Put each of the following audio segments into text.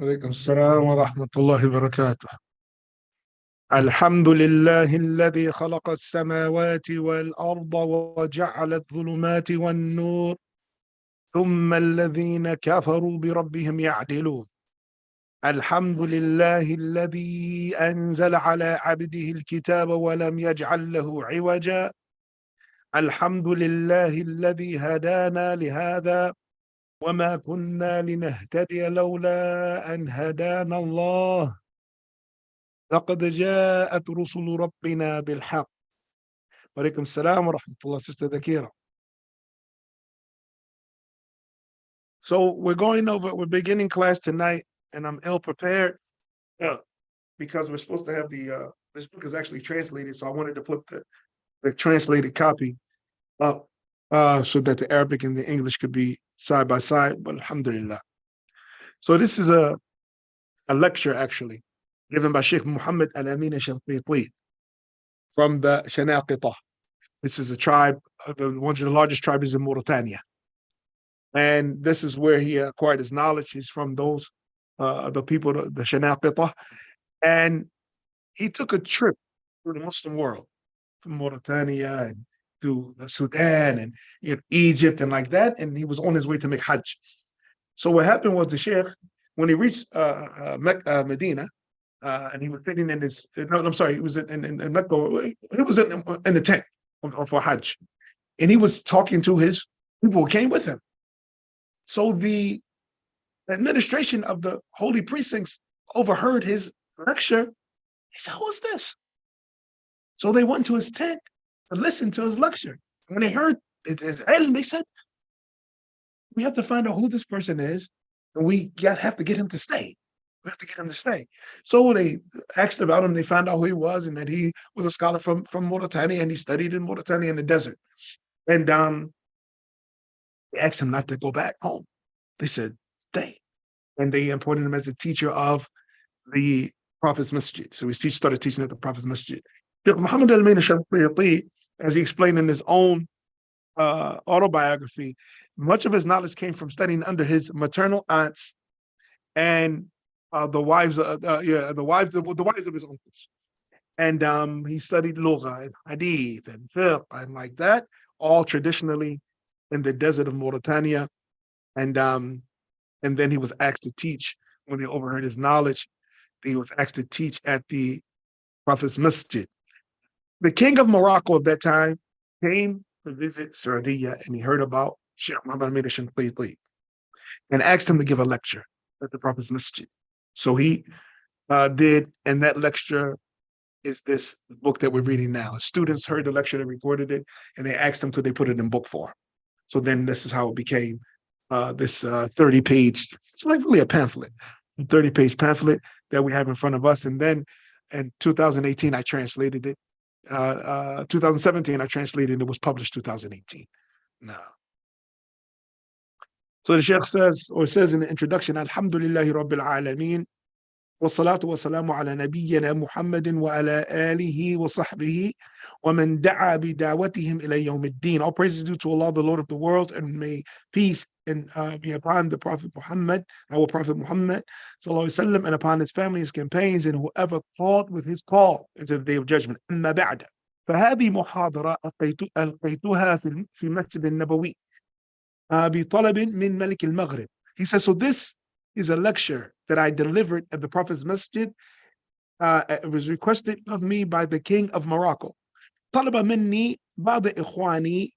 عليكم السلام ورحمة الله وبركاته. الحمد لله الذي خلق السماوات والأرض وجعل الظلمات والنور ثم الذين كفروا بربهم يعدلون. الحمد لله الذي أنزل على عبده الكتاب ولم يجعل له عوجا. الحمد لله الذي هدانا لهذا وما كنا لنهتدي لولا أن هدانا الله. لقد جاءت رسل ربنا بالحق. وعليكم السلام ورحمة الله, Sister Dakira. So we're beginning class tonight, and I'm ill prepared because we're supposed to have this book is actually translated, so I wanted to put the translated copy up so that the Arabic and the English could be side by side, but alhamdulillah. So this is a lecture actually given by Sheikh Muhammad Al-Amin Al-Shanqiti from the Shanaqitah. This is a tribe, one of the largest tribes in Mauritania. And this is where he acquired his knowledge. He's from those, the people, the Shanaqitah. And he took a trip through the Muslim world, from Mauritania and to Sudan and Egypt and like that. And he was on his way to make Hajj. So what happened was the Sheikh, when he reached Medina, and he was sitting in his, no, I'm sorry, he was in Mecca, he was in the tent for Hajj. And he was talking to his people who came with him. So the administration of the holy precincts overheard his lecture. He said, "Who's this?" So they went to his tent to listen to his lecture. When they heard his ilm, they said, "We have to find out who this person is, and we have to get him to stay. We have to get him to stay." So they asked about him. They found out who he was, and that he was a scholar from Mauritania, and he studied in Mauritania in the desert. And they asked him not to go back home. They said, "Stay." And they appointed him as a teacher of the Prophet's Masjid. So he started teaching at the Prophet's Masjid. Sheikh Muhammad Al-Amin Al-Shanqiti, as he explained in his own autobiography, much of his knowledge came from studying under his maternal aunts and the wives of his uncles. And he studied Lugha and Hadith and Fiqh and like that, all traditionally in the desert of Mauritania. And then he was asked to teach. When they overheard his knowledge, he was asked to teach at the Prophet's Masjid. The king of Morocco at that time came to visit Saudi, and he heard about Sheikh Muhammad Al-Amin Al-Shanqiti and asked him to give a lecture at the Prophet's Masjid. So he did, and that lecture is this book that we're reading now. Students heard the lecture, they recorded it, and they asked him could they put it in book form. So then this is how it became this 30-page, it's like really a pamphlet, 30-page pamphlet that we have in front of us. And then in 2018, I translated it. 2017, I translated it. It was published 2018. Now, so the Sheikh says in the introduction, Alhamdulillahi Rabbil Alameen, والصلاة والسلام على نبينا محمد وعلى آله وصحبه ومن دعا بدعوتهم إلى يوم الدين. All praises due to Allah, the Lord of the world, and may peace and be upon the Prophet Muhammad, our Prophet Muhammad, sallallahu alaihi wasallam, and upon his family, his companions, and whoever called with his call into the day of judgment. أما بعد فهذه محاضرة ألقيتها في مسجد النبوي بطلب من ملك المغرب. He says, so this is a lecture that I delivered at the Prophet's Masjid. It was requested of me by the king of Morocco. طلب مني بعض إخواني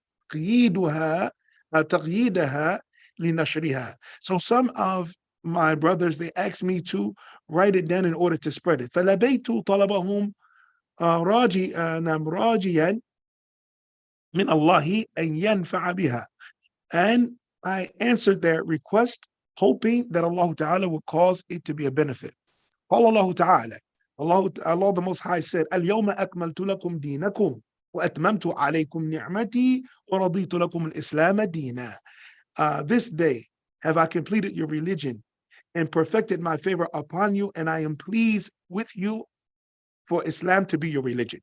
تقييدها لنشرها. So some of my brothers, they asked me to write it down in order to spread it. فلبيت طلبهم راجيا من الله أن ينفع بها. And I answered their request, hoping that Allah Ta'ala would cause it to be a benefit. قال الله تعالى, Allah the Most High said, اليوم أكملت لكم دينكم وأتممت عليكم نعمتي ورضيت لكم الإسلام دينا. This day have I completed your religion and perfected my favor upon you, and I am pleased with you for Islam to be your religion.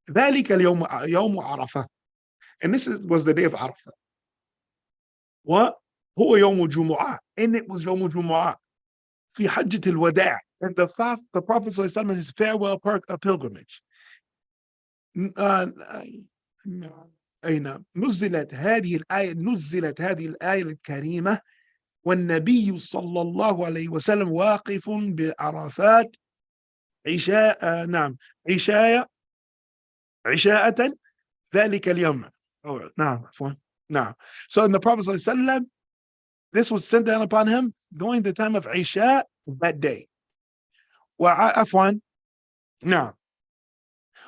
ذلك اليوم يوم عرفة. And this was the day of Arafah. What? هو يوم الجمعة. And it was يوم الجمعة. في حجة الوداع, and the Prophet صلى الله عليه وسلم, his farewell pilgrimage. أين نزلت هذه الآية الكريمة والنبي صلى الله عليه وسلم واقف بعرفات عشاء نعم عشاءة ذلك اليوم. نعم عفوا نعم. So in the Prophet صلى الله عليه وسلم, this was sent down upon him during the time of Isha that day. وعفوا نعم.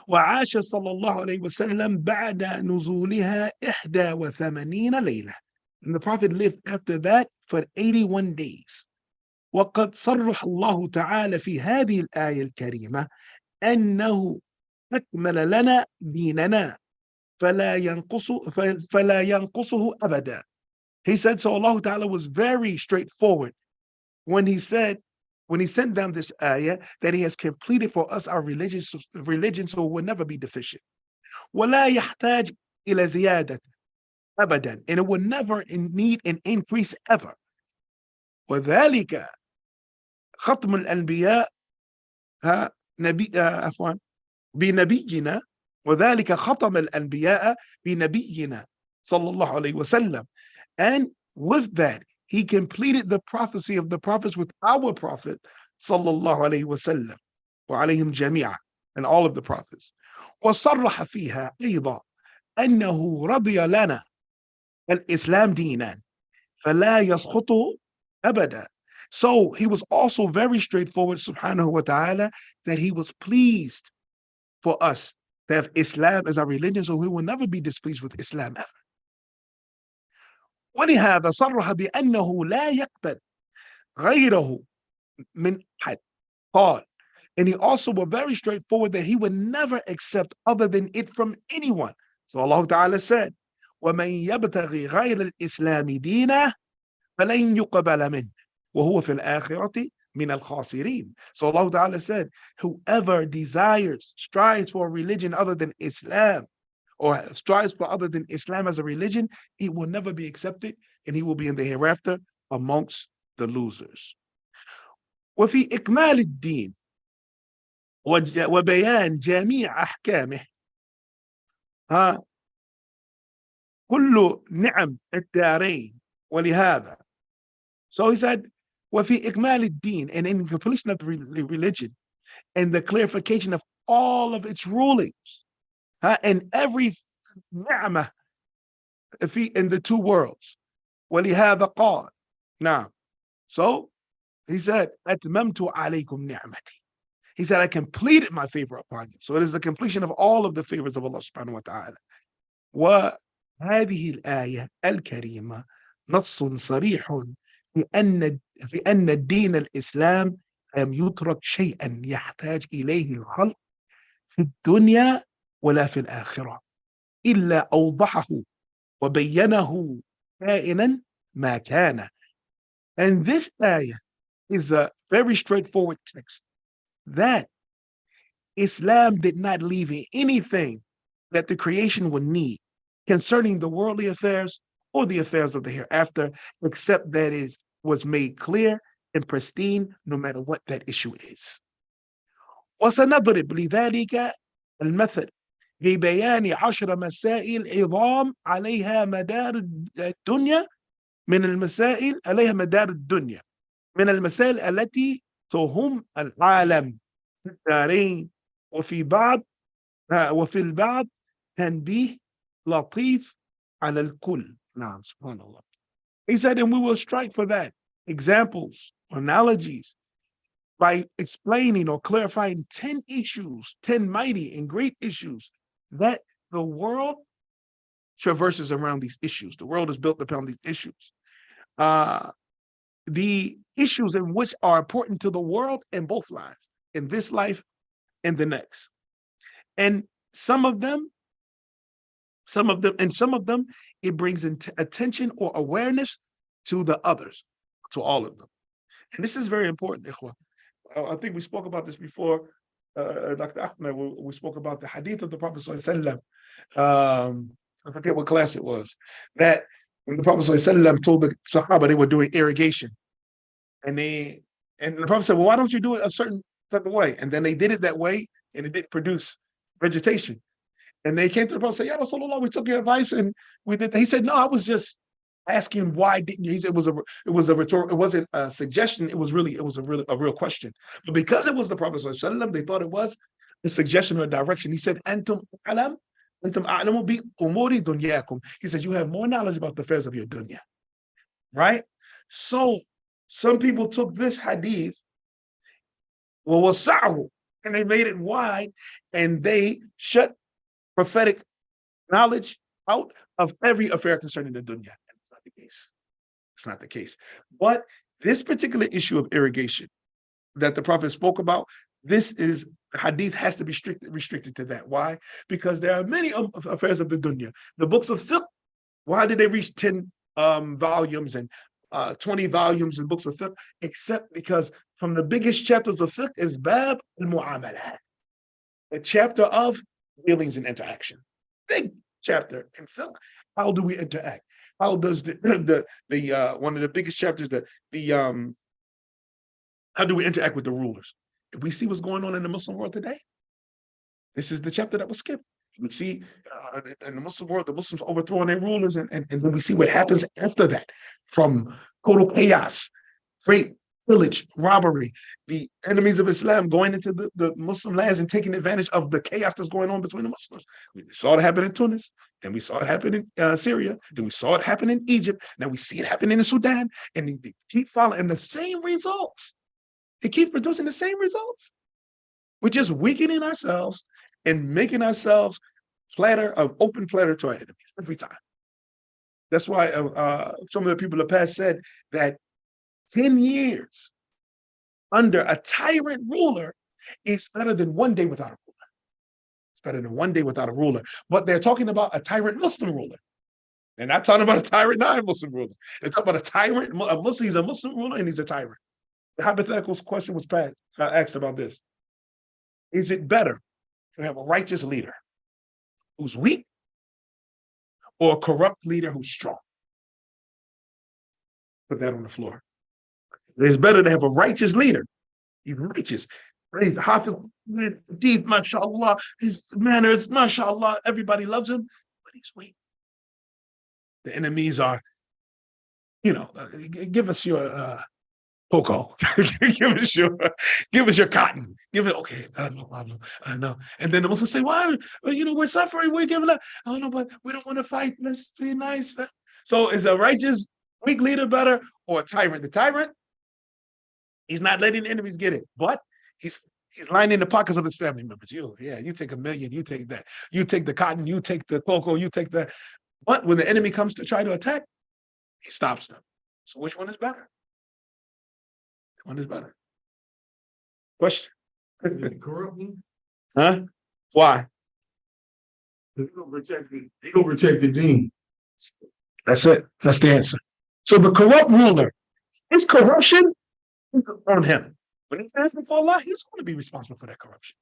وعاش صلى الله عليه وسلم بعد نزولها 81 ليلة. And the Prophet lived after that for 81 days. وقد صرح الله تعالى في هذه الآية الكريمة أنه أكمل لنا ديننا فلا ينقصه أبدا. He said, so Allah Ta'ala was very straightforward when he sent down this ayah that he has completed for us our religion so it will never be deficient. ولا يحتاج إلى زيادة أبدا, and it will never need an increase ever. وذلك ختم الأنبياء بنبينا وذلك ختم الأنبياء بنبينا صلى الله عليه وسلم. And with that, he completed the prophecy of the prophets with our prophet صلى الله عليه وسلم وعليهم جميعا, and all of the prophets. وصرح فيها أيضا أنه رضي لنا الإسلام دينا فلا يسقطه أبدا. So he was also very straightforward, subhanahu wa ta'ala, that he was pleased for us to have Islam as our religion, so he will never be displeased with Islam ever. ولهذا صرح بأنه لا يقبل غيره من أحد. قال, and he also was very straightforward that he would never accept other than it from anyone. So Allah Ta'ala said, وَمَنْ يَبْتَغِي غَيْرَ الْإِسْلَامِ دِينَهُ فَلَنْ يُقْبَلَ مِنْهُ وَهُوَ فِي الْآخِرَةِ مِنَ الْخَاسِرِينَ. So Allah Ta'ala said, whoever strives for a religion other than Islam, or strives for other than Islam as a religion, it will never be accepted, and he will be in the hereafter amongst the losers. وفي إكمال الدين وبيان جميع أحكامه كل نعم الدارين ولهذا. So he said, وفي إكمال الدين, and in completion of the religion and the clarification of all of its rulings, and every ni'mah in the two worlds. ولهذا قال. Now, so he said, أتممت عليكم نعمتي. He said, I completed my favor upon you. So it is the completion of all of the favors of Allah subhanahu wa ta'ala. وهذه الآية الكريمة نص صريح في أن الدين الإسلام لم يترك شيئا يحتاج إليه الخلق في الدنيا ولا في الآخرة إلا أوضحه وبينه كائنا ما كان. And this ayah is a very straightforward text that Islam did not leave anything that the creation would need concerning the worldly affairs or the affairs of the hereafter, except that it was made clear and pristine no matter what that issue is. وسنضرب لذلك المثل ببيان 10 مسائل عظام عليها مدار الدنيا من المسائل التي تهم العالم في الدارين وفي البعض تنبيه لطيف على الكل. نعم سبحان الله. He said, and we will strike for that examples, analogies, by explaining or clarifying 10 issues, 10 mighty and great issues that the world traverses around these issues. The world is built upon these issues. The issues in which are important to the world in both lives, in this life and the next. And some of them, it brings attention or awareness to the others, to all of them. And this is very important, ikhwah. I think we spoke about this before, Dr. Ahmed. We spoke about the hadith of the Prophet ﷺ. I forget what class it was. That when the Prophet ﷺ told the Sahaba they were doing irrigation, and they And the Prophet said, well, why don't you do it a certain type of way? And then they did it that way, and it didn't produce vegetation. And they came to the Prophet and said, Ya Rasulullah, we took your advice and we did that. He said, no, I was just asking why didn't you? He said it was a rhetorical, it wasn't a suggestion, it was a real question. But because it was the Prophet, they thought it was a suggestion or a direction. He said, Antum alam, antum a'lamu bi umuri dunyakum. He says, you have more knowledge about the affairs of your dunya. Right? So some people took this hadith, and they made it wide, and they shut prophetic knowledge out of every affair concerning the dunya. It's not the case. It's not the case. But this particular issue of irrigation that the Prophet spoke about, this is hadith has to be restricted to that. Why? Because there are many affairs of the dunya. The books of fiqh, why did they reach 10 volumes and 20 volumes in books of fiqh? Except because from the biggest chapters of fiqh is Bab al-Mu'amalat, a chapter of dealings and interaction. Big chapter in fiqh. How do we interact? How does the one of the biggest chapters, how do we interact with the rulers? If we see what's going on in the Muslim world today, this is the chapter that was skipped. You would see in the Muslim world, the Muslims overthrowing their rulers, and then we see what happens after that, from total chaos, rape, pillage, robbery, the enemies of Islam going into the Muslim lands and taking advantage of the chaos that's going on between the Muslims. We saw it happen in Tunis, then we saw it happen in Syria, then we saw it happen in Egypt, now we see it happening in Sudan, and they keep following the same results. It keeps producing the same results. We're just weakening ourselves and making ourselves open platter to our enemies every time. That's why some of the people of the past said that 10 years under a tyrant ruler is better than 1 day without a ruler. It's better than 1 day without a ruler. But they're talking about a tyrant Muslim ruler. They're not talking about a tyrant non-Muslim ruler. They're talking about a tyrant, he's a Muslim ruler and he's a tyrant. The hypothetical question was asked about this. Is it better to have a righteous leader who's weak or a corrupt leader who's strong? Put that on the floor. It's better to have a righteous leader. He's righteous. He's hafiz, deep, mashallah. His manners, mashallah. Everybody loves him, but he's weak. The enemies are, give us your cocoa. give us your cotton. Give it, okay, no problem. No. And then the Muslims say, why? We're suffering. We're giving up. Oh, no, but we don't want to fight. Let's be nice. So is a righteous, weak leader better or a tyrant? The tyrant, he's not letting the enemies get it, but he's lining the pockets of his family members. You take $1 million, you take that. You take the cotton, you take the cocoa, you take that. But when the enemy comes to try to attack, he stops them. So which one is better? Which one is better? Question? Corrupting? Huh? Why? He don't protect the deen. That's it. That's the answer. So the corrupt ruler, his corruption is on him. When he stands before Allah, he's going to be responsible for that corruption.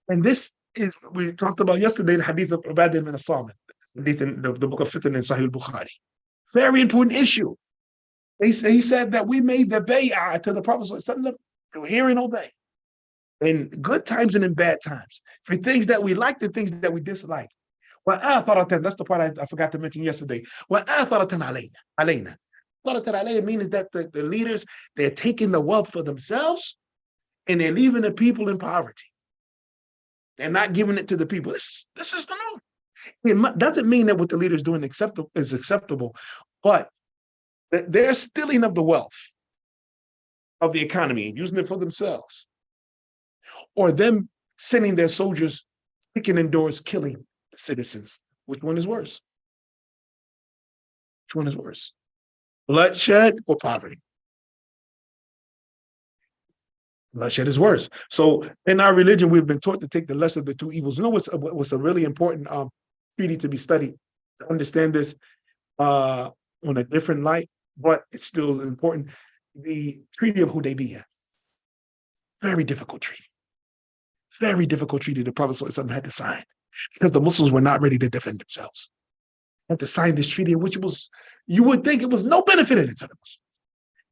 And this is, we talked about yesterday, the hadith of Ubadah ibn as-Samit, hadith in the book of Fitan in Sahih al-Bukhari. Very important issue. He said that we made the bay'ah to the Prophet to hear and obey. In good times and in bad times. For things that we like, the things that we dislike. That's the part I forgot to mention yesterday. Alayna means that the leaders, they're taking the wealth for themselves and they're leaving the people in poverty. They're not giving it to the people. This is the norm. It doesn't mean that what the leader's doing is acceptable, but they're stealing of the wealth of the economy and using it for themselves. Or them sending their soldiers kicking indoors, killing citizens. Which one is worse? Which one is worse? Bloodshed or poverty? Bloodshed is worse. So in our religion, we've been taught to take the lesser of the two evils. You know what's a really important treaty to be studied, to understand this on a different light, but it's still important. The Treaty of Hudaybiyah. Very difficult treaty. Very difficult treaty the Prophet ﷺ had to sign because the Muslims were not ready to defend themselves. Had to sign this treaty, in which you would think it was no benefit in it to the Muslims.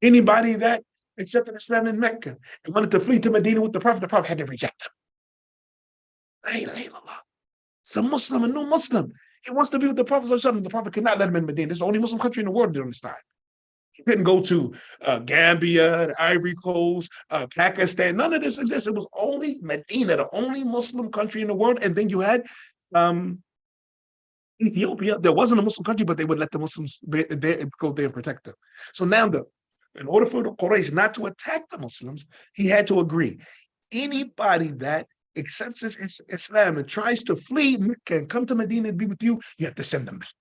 Anybody that accepted Islam in Mecca and wanted to flee to Medina with the Prophet had to reject him. La ilaha illallah. It's a Muslim, a new Muslim. He wants to be with the Prophet. The Prophet could not let him in Medina. It's the only Muslim country in the world during this time. He couldn't go to Gambia, the Ivory Coast, Pakistan. None of this exists. It was only Medina, the only Muslim country in the world. And then you had Ethiopia. There wasn't a Muslim country, but they would let the Muslims go there and protect them. So now, in order for the Quraysh not to attack the Muslims, he had to agree. Anybody that accepts Islam and tries to flee Mecca and come to Medina and be with you, you have to send them back.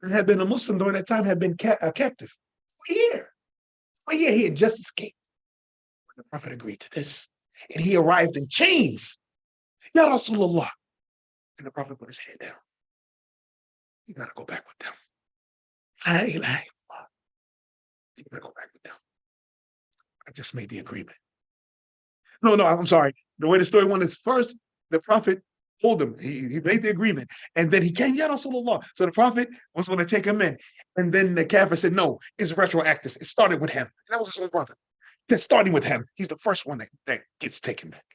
There had been a Muslim during that time had been captive for a year. For a year, he had just escaped. When the Prophet agreed to this, and he arrived in chains. Ya Rasulullah. And the Prophet put his head down. You gotta go back with them. La ilaha illallah. You gotta go back with them. I just made the agreement. No, I'm sorry. The way the story went is first, the Prophet told him, he made the agreement, and then he came, Ya Rasulullah. So the Prophet was going to take him in. And then the Kafir said, no, it's retroactive. It started with him. That was his own brother. Just starting with him. He's the first one that gets taken back.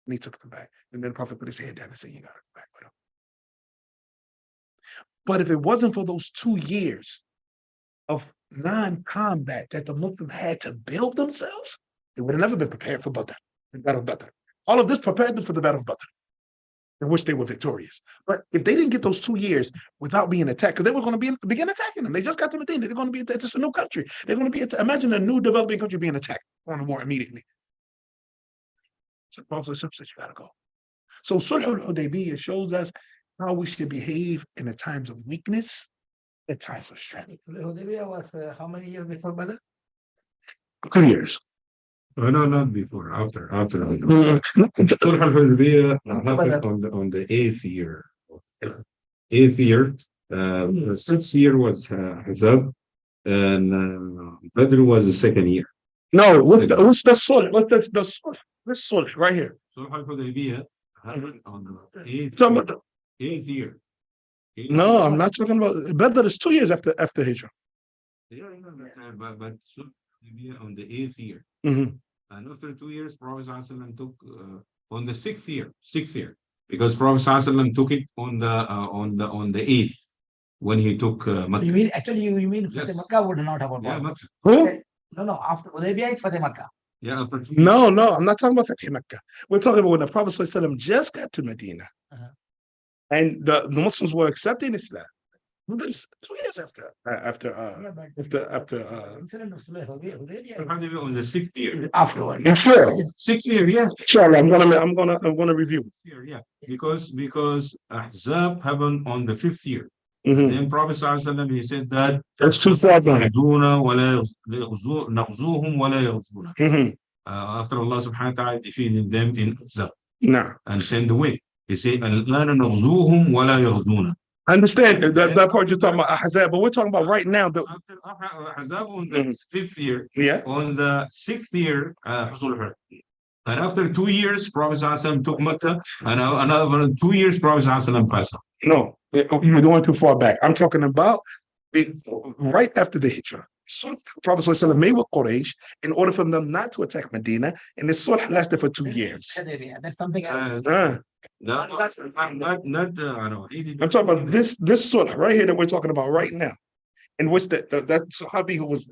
And he took them back. And then the Prophet put his head down and said, you got to go back with him. But if it wasn't for those 2 years of non-combat that the Muslims had to build themselves, they would have never been prepared for Badr, the Battle of Badr. All of this prepared them for the Battle of Badr, in which they were victorious. But if they didn't get those 2 years without being attacked, because they were going to begin attacking them. They just got to Medina. They're going to be just a new country. They're going to be, imagine a new developing country being attacked on the war immediately. So the Prophet said, you got to go. So Sulh al-Hudaybiyah shows us how we should behave in the times of weakness and times of strength. Hudaybiyah was how many years before Badr? 2 years. Oh, no, not before, after. Mhm. Sulh al-Hudaybiyah happened on the 8th year. 8th year. The 6th year was Ahzab, and Badr was the 2nd year. No, what's the Sulh? What's the Sulh? This Sulh right here. Sulh al-Hudaybiyah happened on the 8th Talking about 8th year. No, I'm not talking about Badr is 2 years after Hijrah. Yeah, but Sulh al-Hudaybiyah on the 8th year. Mhm. And after 2 years, Prophet ﷺ took on the 6th year, because Prophet ﷺ took it on the 8th when he took Makkah. You mean actually you mean Yes. Fateh Makkah would not have a Yeah, problem. Makkah. Who? No, after Hudaybiyah is Fateh Makkah. Yeah, after 2 No, I'm not talking about Fatih Mecca. We're talking about when the Prophet ﷺ just got to Medina, and the Muslims were accepting Islam. There's 2 years after. Incident of Hudaybiyah years. On the 6th year. afterward. Sure, 6th year, yeah. inshallah, I'm gonna review. 6th year, yeah. Because Ahzab happened on the 5th year. Mhm. Then Prophet ﷺ, he said that It's too far back. نغزوهم ولا يغزونا. Mhm. After Allah subhanahu wa ta'ala defeated them in Ahzab Nah, and sent the wind. He said, الآن نغزوهم ولا يغزونا. I understand that part you're talking about Ahzab, but we're talking about right now. After Ahzab on the 5th year, Yeah. on the 6th year, Sulh. And after 2 years, Prophet ﷺ took Makkah, and another 2 years, Prophet ﷺ passed on. No, you're going too far back. I'm talking about right after the Hijrah. So the Prophet ﷺ made with Quraysh in order for them not to attack Medina, and this sulh lasted for 2 years. Hudaybiyah, that's something else. Not, I'm talking about this sulh right here that we're talking about right now, in which that Sahabi who was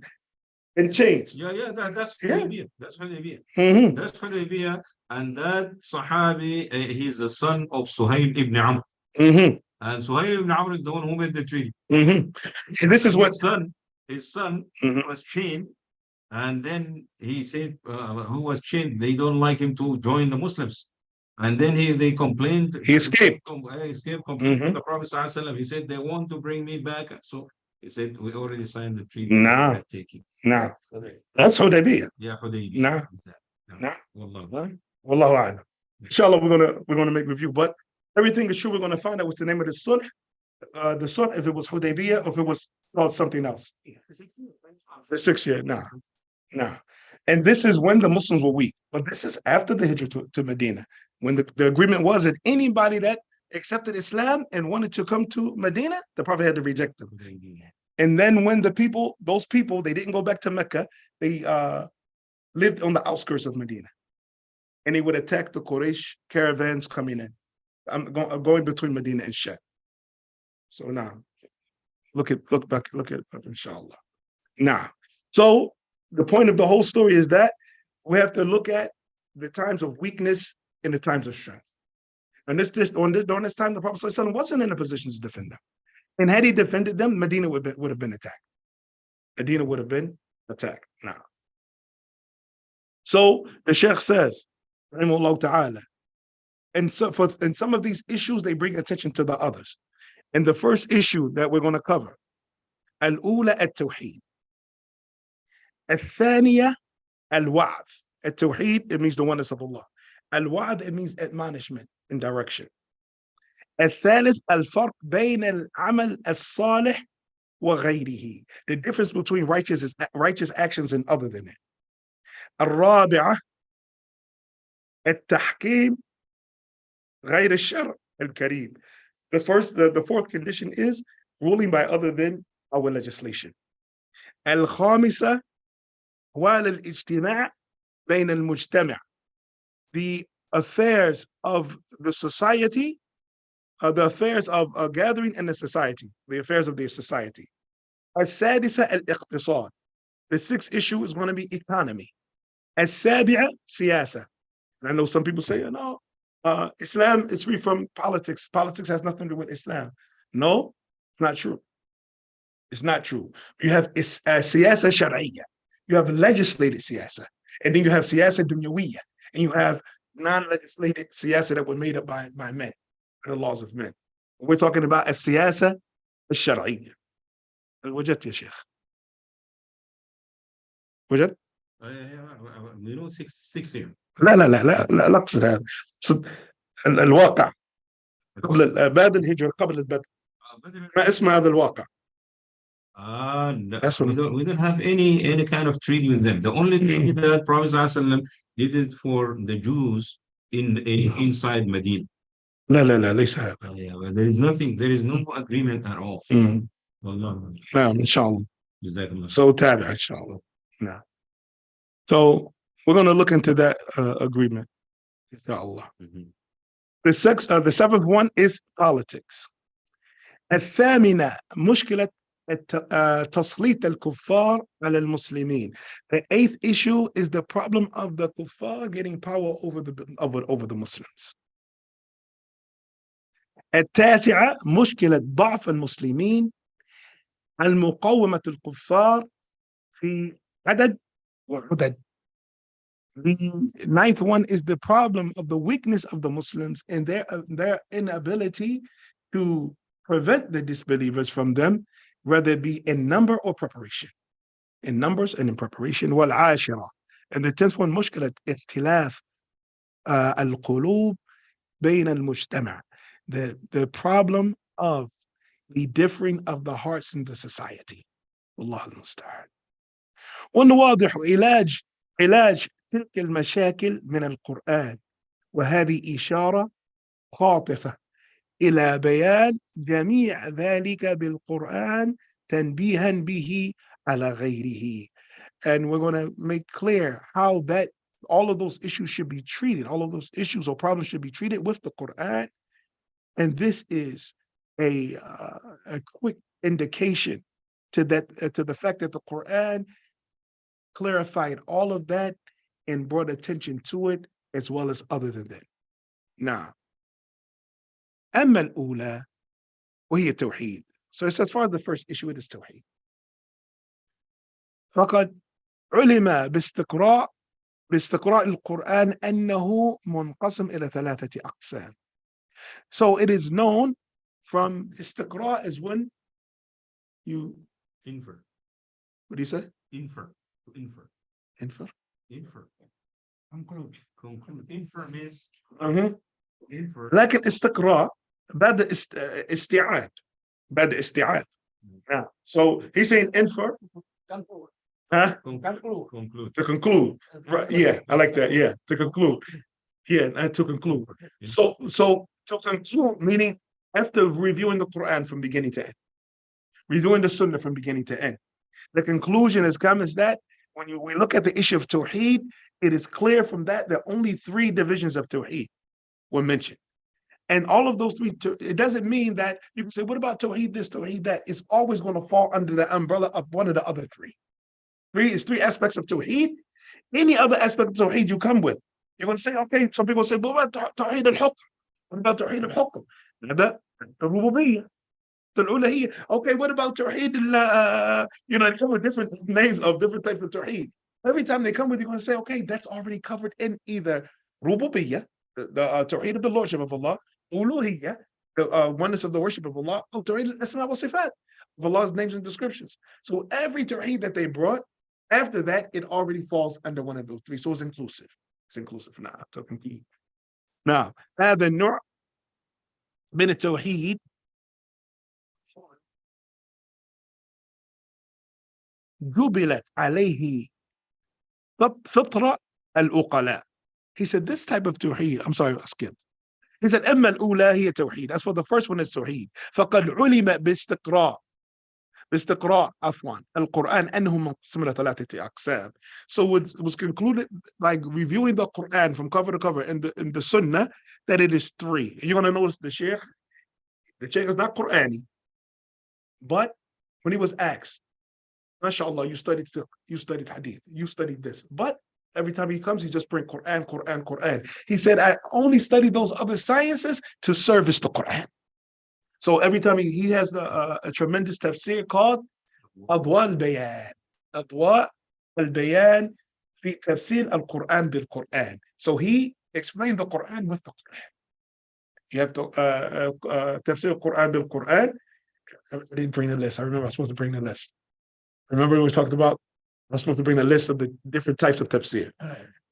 in chains. Yeah, that's Yeah. Hudaybiyah. That's Hudaybiyah. Mhm. That's Hudaybiyah, and that Sahabi, he's the son of Suhail ibn Amr. Mhm. And Suhail ibn Amr is the one who made the treaty. Mhm. And this is what. His son Mhm. was chained, and then he said, who was chained, they don't like him to join the Muslims. And then they complained. He escaped. He escaped, complained to Mhm. the Prophet ﷺ. He said, they want to bring me back. So he said, we already signed the treaty. Nah. Taking. Nah, that's Hudaybiyah. Yeah, Hudaybiyah. Nah. No. Nah. Wallah. Wallahu a'lam. Inshallah, we're gonna make review, but everything is true. We're gonna find out what's the name of the sulh. The sulh, if it was Hudaybiyah, or if it was called something else. The 6th year, nah. And this is when the Muslims were weak, but this is after the Hijrah to Medina, when the agreement was that anybody that accepted Islam and wanted to come to Medina, the Prophet had to reject them. And then when those people, they didn't go back to Mecca, they lived on the outskirts of Medina. And they would attack the Quraysh caravans coming in. I'm going between Medina and Sham. So now, look at inshallah. Now, so the point of the whole story is that we have to look at the times of weakness and the times of strength. And during this time, the Prophet ﷺ wasn't in a position to defend them. And had he defended them, Medina would have been attacked. Medina would have been attacked. Now, so the Sheikh says, Rahimahullah Ta'ala, and so in some of these issues, they bring attention to the others. And the first issue that we're going to cover, Al-Ula at-Tawheed. Al-Thaniya al-Wa'ad. At-Tawheed, it means the oneness of Allah. Al-Wa'ad, it means admonishment and direction. الثالث الفرق بين العمل الصالح وغيره. The difference between righteous actions and other than it. الرابعة التحكيم غير الشرع الكريم. The fourth condition is ruling by other than our legislation. الخامسة أحوال الاجتماع بين المجتمع. The affairs of the society, the affairs of a gathering in the society, the affairs of the society. السادسة الاقتصاد. The sixth issue is going to be economy. السابعة سياسة. I know some people say, no, Islam is free from politics. Politics has nothing to do with Islam. No, it's not true. It's not true. You have siyasa shar'iyya. You have legislated siyasa. And then you have siyasa dunyawiyya. And you have non-legislated siyasa that were made up by men, the laws of men. We're talking about siyasa shar'iyya. وجدت يا شيخ. وجدت؟ We know six here. لا اقصد هذا. الواقع بعد الهجرة قبل البدء. ما اسم هذا الواقع؟ We don't have any kind of treaty with them. The only thing that Prophet ﷺ did it for the Jews inside Medina. لا ليس هذا. But there is nothing. There is no agreement at all. نعم إن شاء الله. So تابع إن شاء الله. نعم. So we're going to look into that agreement. Inshallah. The seventh one is politics. الثامنة مشكلة تسليط الكفار على المسلمين. The eighth issue is the problem of the kuffar getting power over the Muslims. التاسعة مشكلة ضعف المسلمين عن مقاومة الكفار في عدد وعدد. The ninth one is the problem of the weakness of the Muslims and their inability to prevent the disbelievers from them, whether it be in number or preparation. In numbers and in preparation. والعاشرة. And the 10th one, مشكلة اختلاف القلوب بين المجتمع. The problem of the differing of the hearts in the society. والله المستعان. والواضح علاج تلك المشاكل من القرآن، وهذه إشارة خاطفة إلى بيان جميع ذلك بالقرآن تنبيها به على غيره. And we're going to make clear how that all of those issues should be treated, all of those issues or problems should be treated with the Quran. And this is a quick indication to the fact that the Quran clarified all of that and brought attention to it as well as other than that. Now, أما الأولى وهي التوحيد. So as far as the first issue, it is توحيد. فقد علم باستقراء القرآن أنه منقسم إلى 3 أقسام. So it is known from استقراء is when you infer. What do you say? Infer. Conclude. Infer means infer. لكن استقراء بعد استيعاب. So he's saying infer. Conclude. To conclude. Right. Yeah, I like that. Yeah, to conclude. Yeah, to conclude. So to conclude, meaning after reviewing the Quran from beginning to end. We're doing the sunnah from beginning to end. The conclusion has come is that when we look at the issue of Tawheed, it is clear from that only 3 divisions of Tawheed were mentioned. And all of those 3, it doesn't mean that you can say, what about Tawheed this, Tawheed that? It's always going to fall under the umbrella of one of the other 3. 3 aspects of Tawheed. Any other aspect of Tawheed you come with, you're going to say, okay, some people say, what about Tawheed al-Hukm? What about Tawheed al-Hukm? The Rububiyyah. Okay, what about Tawheed? They come with different names of different types of Tawheed. Every time they come with, you're going to say, okay, that's already covered in either Rububiyyah, the Tawheed of the Lordship of Allah, Uluhiyyah, the oneness of the worship of Allah, Tawheed al-Asma wa Sifat, of Allah's names and descriptions. So every Tawheed that they brought, after that, it already falls under one of those 3. So it's inclusive. It's inclusive now. To complete. Now, هذا النوع من التوحيد جبلت عليه فطرة العقلاء. He said this type of tawheed, I'm sorry, I skipped. He said أما الأولى هي توحيد. As for the first one is توحيد. فقد علم باستقراء عفوا القرآن أنه منقسم إلى 3 أقسام. So it was concluded like reviewing the Quran from cover to cover in the Sunnah that it is 3. You're going to notice the Sheikh is not Qurani, but when he was asked, MashaAllah, you studied fiqh, you studied hadith, you studied this, but every time he comes, he just brings Quran. He said, I only study those other sciences to service the Quran. So every time he has a tremendous tafsir called Adwa al-Bayan. Adwa al-Bayan fi tafsir al-Quran bil-Quran. So he explained the Quran with the Quran. You have to tafsir al-Quran bil-Quran. I didn't bring the list. I remember I was supposed to bring the list. Remember we talked about, I'm supposed to bring a list of the different types of tafsir,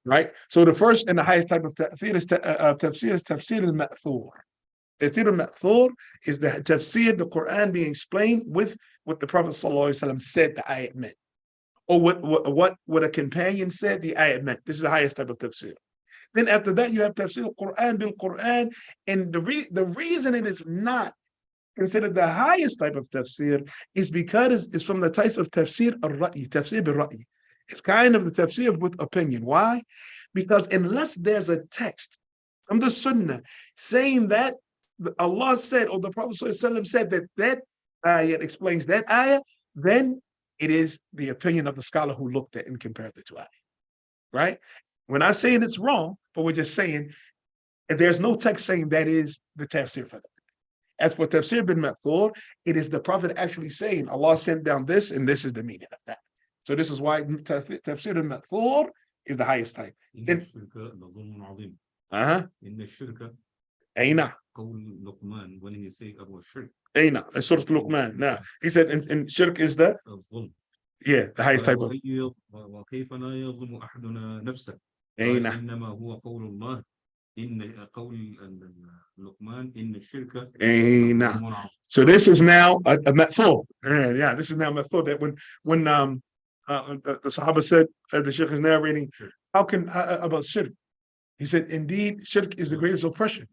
right? So the first and the highest type of tafsir is tafsir al-Ma'thur. Tafsir al-Ma'thur is the tafsir, the Quran being explained with what the Prophet ﷺ said the ayat meant, or what a companion said the ayat meant. This is the highest type of tafsir. Then after that, you have tafsir al-Quran bil-Quran, and the reason it is not considered the highest type of tafsir is because it's from the types of tafsir al-Ra'yi, tafsir bil-Ra'yi. It's kind of the tafsir with opinion. Why? Because unless there's a text from the Sunnah saying that Allah said, or the Prophet ﷺ said that ayah explains that ayah, then it is the opinion of the scholar who looked at and compared the 2 ayah. Right? We're not saying it's wrong, but we're just saying there's no text saying that is the tafsir for that. As for tafsir bin Ma'thur, it is the Prophet actually saying Allah sent down this, and this is the meaning of that. So this is why tafsir bin Ma'thur is the highest type. أين قول لقمان when he say about shirk. أين Surah Luqman. Now he said in shirk is the the highest type of. وكيف لا يظلم أحدنا نفسه. أين إنما هو قول الله إن قول لقمان إن الشرك. أين. So this is now a ma'thur. Yeah, this is now ma'thur. That when the Sahaba said, the Shaykh is narrating, how can about shirk? He said, indeed, shirk is the greatest oppression.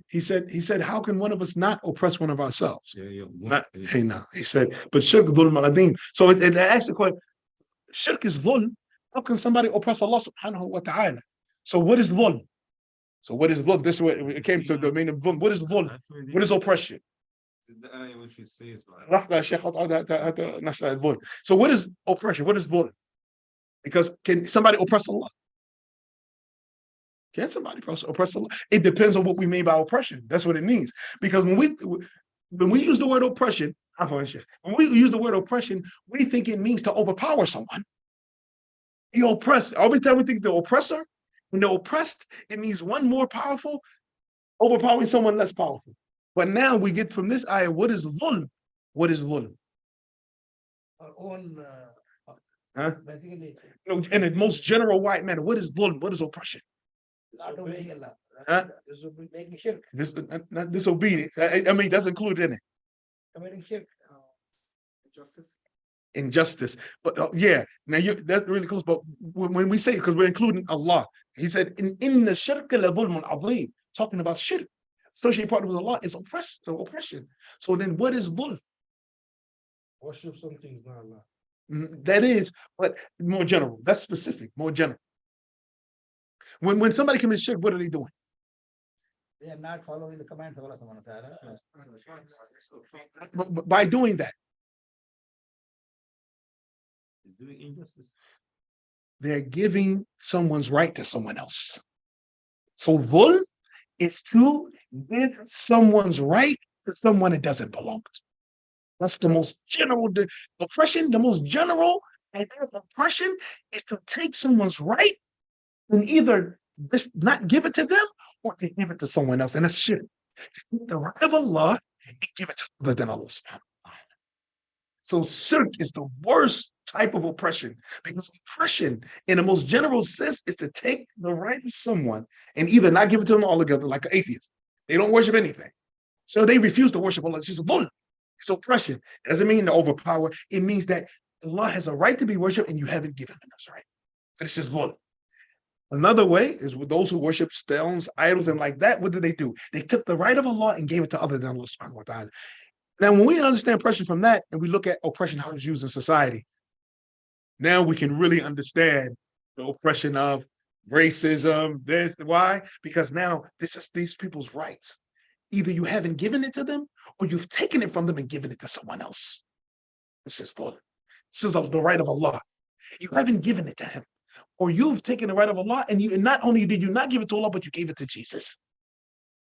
He said, how can one of us not oppress one of ourselves? He said, but shirk dhulm al-adin. So it asks the question, shirk is dhulm. How can somebody oppress Allah subhanahu wa ta'ala? So what is dhulm? So what is dhulm? This is what it came to the meaning of dhulm. What is dhulm? What is oppression? The ayah which he says, so what is oppression? What is dhulm? Because can somebody oppress Allah? Can somebody oppress Allah? It depends on what we mean by oppression. That's what it means. Because when we use the word oppression, when we use the word oppression, we think it means to overpower someone. You oppress. Every time we think the oppressor, when they're oppressed, it means one more powerful, overpowering someone less powerful. But now we get from this ayah, what is dhulm? What is dhulm? No, in the most general white manner, what is dhulm? What is oppression? Not disobedient. I mean, that's included in it. Injustice. But yeah, now that's really close. But when we say, because we're including Allah, he said, in the shirk la dhulmun adhim, talking about shirk, associated partner with Allah is oppression. So then what is dhulm? Worship something is not allowed. That is, but more general. That's specific, more general. When somebody commits shirk, what are they doing? They are not following the commands of Allah subhanahu wa ta'ala. But by doing that, He's doing injustice. they're giving someone's right to someone else. So dhulm is to give someone's right to someone it doesn't belong to. That's the most general oppression. The most general idea of oppression is to take someone's right and either just not give it to them or to give it to someone else. And that's shirk. To take the right of Allah and give it to other than Allah subhanahu wa ta'ala. So shirk is the worst type of oppression, because oppression in the most general sense is to take the right of someone and either not give it to them altogether, like an atheist. They don't worship anything. So they refuse to worship Allah. It's just dhulm. It's oppression. It doesn't mean to overpower. It means that Allah has a right to be worshipped and you haven't given him this right. So this is dhulm. Another way is with those who worship stones, idols, and like that. What did they do? They took the right of Allah and gave it to other than Allah subhanahu wa ta'ala. Now, when we understand oppression from that and we look at oppression, how it's used in society, now we can really understand the oppression of racism, this, why? Because now this is these people's rights. Either you haven't given it to them or you've taken it from them and given it to someone else. This is the right of Allah. You haven't given it to him. Or you've taken the right of Allah and not only did you not give it to Allah, but you gave it to Jesus.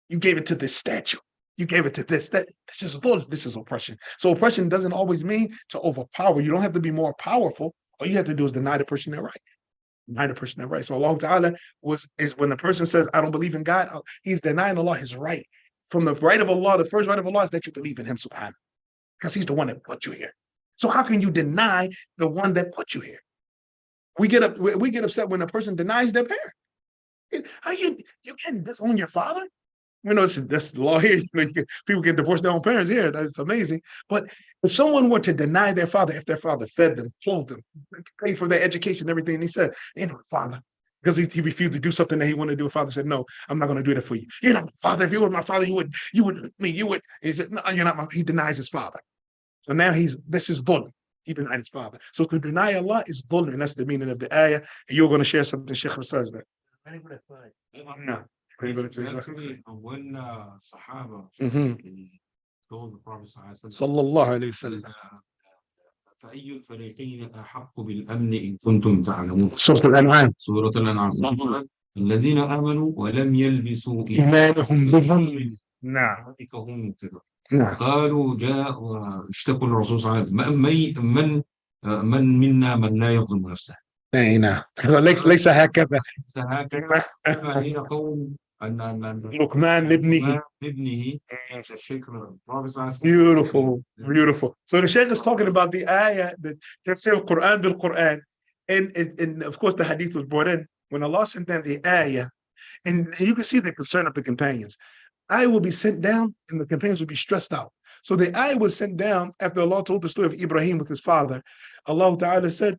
You gave it to this statue. You gave it to this. This is dhulm. This is oppression. So oppression doesn't always mean to overpower. You don't have to be more powerful. All you have to do is deny the person their right. Deny the person their right. So Allah Ta'ala is when the person says, I don't believe in God, he's denying Allah his right. From the right of Allah, the first right of Allah is that you believe in him, subhanahu. Because he's the one that put you here. So how can you deny the one that put you here? We get upset when a person denies their parent. How you can disown your father? You know, that's the law here. People can divorce their own parents here. That's amazing. But if someone were to deny their father, if their father fed them, clothed them, paid for their education, everything, and he said, father, because he refused to do something that he wanted to do. Father said, no, I'm not going to do that for you. You're not my father. If you were my father, you would me. He said, no, you're not he denies his father. So now this is dhulm. He denied his father. So to deny Allah is dhulm, and that's the meaning of the ayah. And you're going to share something, Sheikh says that. Very good explanation. No. Actually, when Sahaba told the Prophet Sallallahu alayhi wa sallam. فأي الفريقين أحق بالأمن إن كنتم تعلمون. سورة الأنعام. سورة الأنعام. الذين آمنوا ولم يلبسوا إيمانهم بظلم. نعم. أولئك هم المهتدون. نعم. قالوا جاء واشتكوا الرسول صلى الله عليه وسلم من منا من لا يظلم نفسه. أي نعم. ليس هكذا. هكذا هي قول لقمان لابنه. شكرا. Beautiful. So the Shaykh is talking about the ayah that tafsir al-Quran bil Quran, and of course the hadith was brought in when Allah sent down the ayah, and you can see the concern of the companions. Ayah will be sent down, and the companions will be stressed out. So the ayah was sent down after Allah told the story of Ibrahim with his father. Allah Ta'ala said,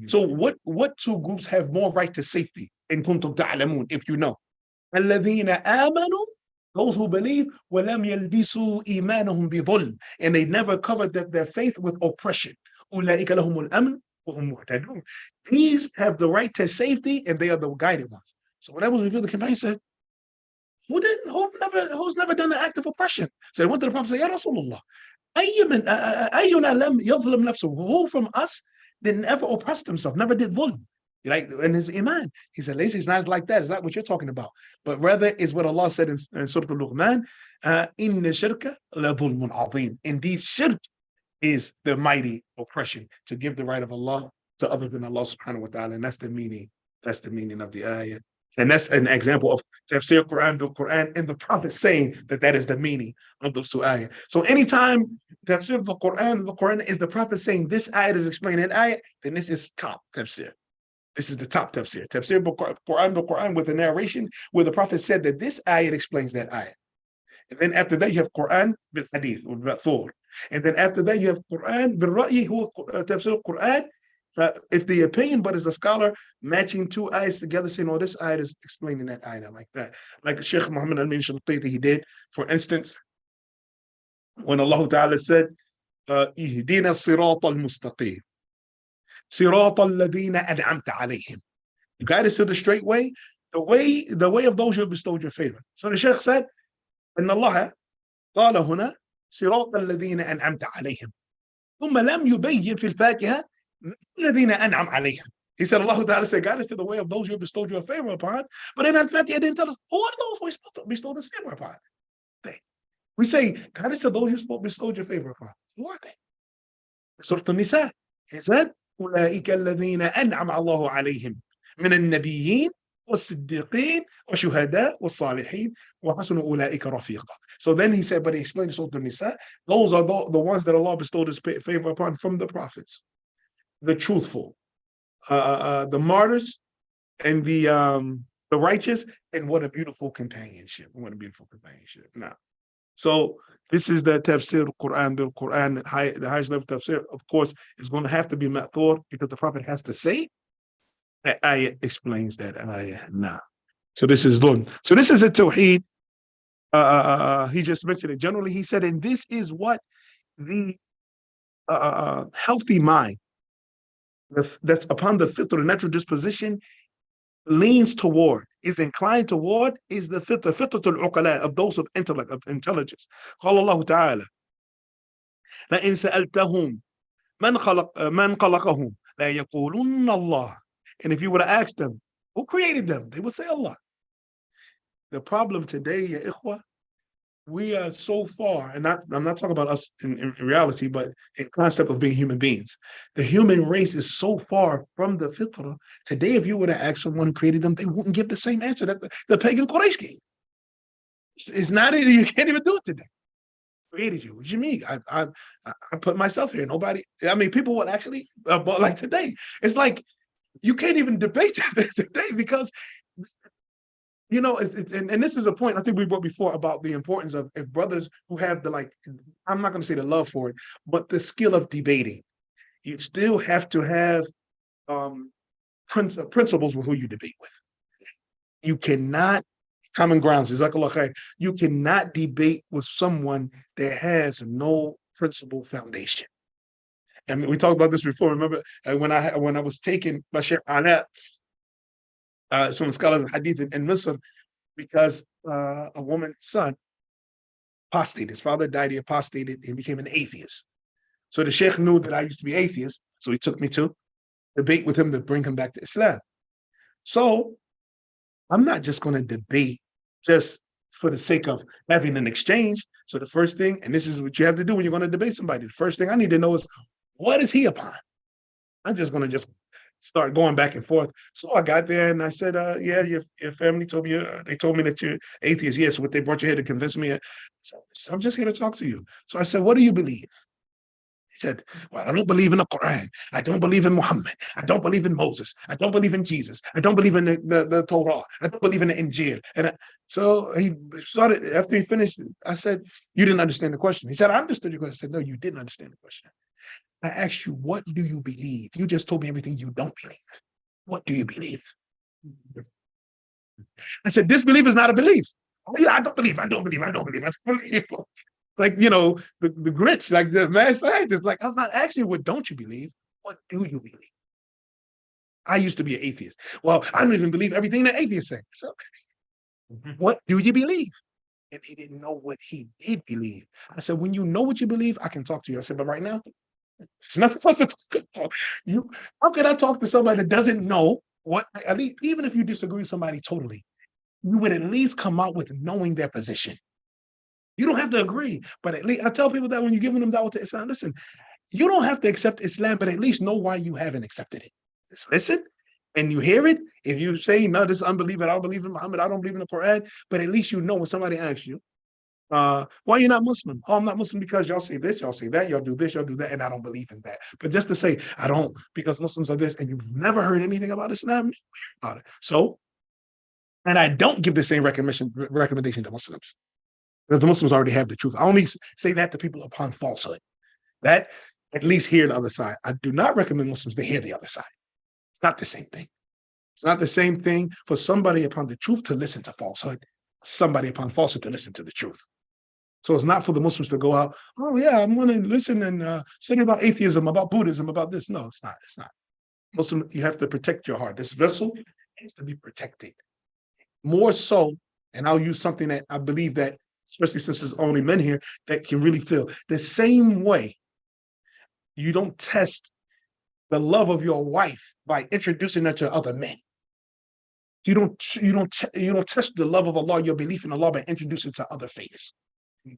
so what two groups have more right to safety? In kuntum ta'lamun, if you know. الَّذِينَ آمَنُوا, those who believe, وَلَمْ يَلْبِسُوا إِيمَانَهُم بِظُلْمٍ, and they never covered their faith with oppression. أُولَٰئِكَ لَهُمُ الْأَمْنُ وَهُمْ مُهْتَدُونَ. These have the right to safety, and they are the guided ones. So when that was revealed, the companion said, who's never done an act of oppression? So they went to the Prophet and said, Ya Rasulullah, أَيُّنَا لَمْ يَظْلِمْ نَفْسَهُ, who from us didn't ever oppress themselves, never did dhulm? Like in his iman, he said, it's not like that. It's not what you're talking about, but rather is what Allah said in Surah Al-Luqman, "Inna shirka la dhulmun azim." Indeed, shirk is the mighty oppression, to give the right of Allah to other than Allah subhanahu wa ta'ala. And that's the meaning. That's the meaning of the ayah. And that's an example of tafsir Quran bil Quran, and the Prophet saying that is the meaning of those two ayah. So anytime tafsir the Quran is the Prophet saying this ayah is explaining that ayah, then this is top tafsir. This is the top tafsir. Tafsir Quran with the narration where the Prophet said that this ayah explains that ayah. And then after that, you have Quran bil hadith, or bil. And then after that, you have Quran bil ra'yi, who tafsir Quran. If the opinion, but as a scholar, matching two ayahs together, saying, oh, this ayah is explaining that ayah like that. Like Sheikh Muhammad al-Amin Shanqiti, he did, for instance, when Allah Ta'ala said, اهدنا الصراط المستقيم صراط الذين أنعمت عليهم. You guide us to the straight way, the way of those who have bestowed your favor. So the Shaykh said, إن الله قال هنا صراط الذين أنعمت عليهم ثم لم يبين في الفاتحة الذين أنعم عليهم. He said, Allah Ta'ala said, guide us to the way of those who have bestowed your favor upon. But in Al-Fatiha, didn't tell us who are those who bestowed his favor upon. We say, guide us to those who bestowed your favor upon. Who are they? Surah An-Nisa. He said, أولئك الذين أنعم الله عليهم من النبيين والصديقين والشهداء والصالحين وحسن أولئك رفيقا. So then he said, but he explained Surah An-Nisa, those are the ones that Allah bestowed his favor upon from the prophets, the truthful, the martyrs, and the righteous, and what a beautiful companionship. What a beautiful companionship. Now, so this is the tafsir Quran. The Quran, the highest level tafsir, of course, is going to have to be ma'thur because the Prophet has to say. That ayah explains that ayah now. So this is done. So this is a tawheed. He just mentioned it. Generally, he said, and this is what the healthy mind that's upon the fitr, the natural disposition, leans toward, is inclined toward, is the fitratul uqala, of those of intellect, of intelligence. قال الله تعالى لئن سألتهم من خلقهم لا يقولون الله. And if you were to ask them, who created them? They would say Allah. The problem today, ya ikhwa, we are so far, and I'm not talking about us in reality, but in concept of being human beings. The human race is so far from the fitrah. Today, if you were to ask someone who created them, they wouldn't give the same answer that the pagan Quraysh gave. It's not, you can't even do it today. Created you. What do you mean? I put myself here. Nobody, I mean, people would actually, but like today, it's like, you can't even debate today because, you know, and this is a point I think we brought before about the importance of if brothers who have the, like, I'm not going to say the love for it, but the skill of debating. You still have to have principles with who you debate with. You cannot, common grounds, you cannot debate with someone that has no principle foundation. And we talked about this before. Remember when I was taken by Sheikh Ala, some scholars of Hadith in Misr, because a woman's son apostated. His father died, he apostated, and became an atheist. So the Sheikh knew that I used to be atheist, so he took me to debate with him to bring him back to Islam. So I'm not just going to debate just for the sake of having an exchange. So the first thing, and this is what you have to do when you're going to debate somebody, the first thing I need to know is, what is he upon? I'm just going to just start going back and forth. So I got there and I said, yeah, your family told me, they told me that you're atheist. Yes, what they brought you here to convince me. So I'm just here to talk to you. So I said, what do you believe? He said, well, I don't believe in the Quran. I don't believe in Muhammad. I don't believe in Moses. I don't believe in Jesus. I don't believe in the Torah. I don't believe in the Injil. And so he started, after he finished, I said, you didn't understand the question. He said, I understood your question. I said, no, you didn't understand the question. I asked you, what do you believe? You just told me everything you don't believe. What do you believe? I said, this belief is not a belief. Oh, yeah, I don't believe. I don't believe. I don't believe. I don't believe. Like, you know, the Grinch, like the mad scientist, like, I'm not asking you what don't you believe? What do you believe? I used to be an atheist. Well, I don't even believe everything that atheists say. So, okay. What do you believe? And he didn't know what he did believe. I said, when you know what you believe, I can talk to you. I said, but right now, it's nothing for us to talk about. How can I talk to somebody that doesn't know what, at least, even if you disagree with somebody totally, you would at least come out with knowing their position. You don't have to agree, but at least I tell people that when you're giving them dawah to Islam, listen, you don't have to accept Islam, but at least know why you haven't accepted it. Just listen, and you hear it. If you say, no, this is unbelievable, I don't believe in Muhammad, I don't believe in the Quran, but at least you know when somebody asks you, why are you not Muslim? Oh, I'm not Muslim because y'all say this, y'all say that, y'all do this, y'all do that, and I don't believe in that. But just to say, I don't, because Muslims are this, and you've never heard anything about Islam, about it. So, and I don't give the same recommendation to Muslims, because the Muslims already have the truth. I only say that to people upon falsehood. That at least hear the other side. I do not recommend Muslims to hear the other side. It's not the same thing. It's not the same thing for somebody upon the truth to listen to falsehood, somebody upon falsehood to listen to the truth. So it's not for the Muslims to go out, oh yeah, I'm gonna listen and study about atheism, about Buddhism, about this. No, it's not. It's not. Muslim, you have to protect your heart. This vessel has to be protected. More so, and I'll use something that I believe that, especially since there's only men here, that can really feel. The same way you don't test the love of your wife by introducing her to other men. You don't test the love of Allah, your belief in Allah, by introducing it to other faiths. You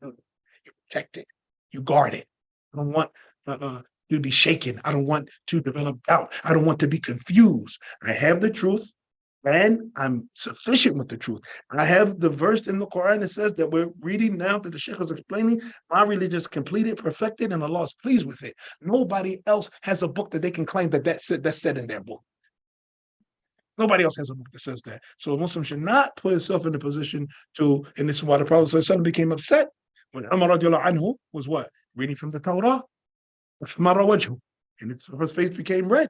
protect it, you guard it. I don't want you to be shaken. I don't want to develop doubt. I don't want to be confused. I have the truth, and I'm sufficient with the truth. I have the verse in the Quran that says that we're reading now that the Sheikh is explaining. My religion is completed, perfected, and Allah is pleased with it. Nobody else has a book that they can claim that's said in their book. Nobody else has a book that says that. So a Muslim should not put himself in a position to, and this is why the Prophet ﷺ became upset when Umar radiallahu anhu was what? Reading from the Torah. And his face became red.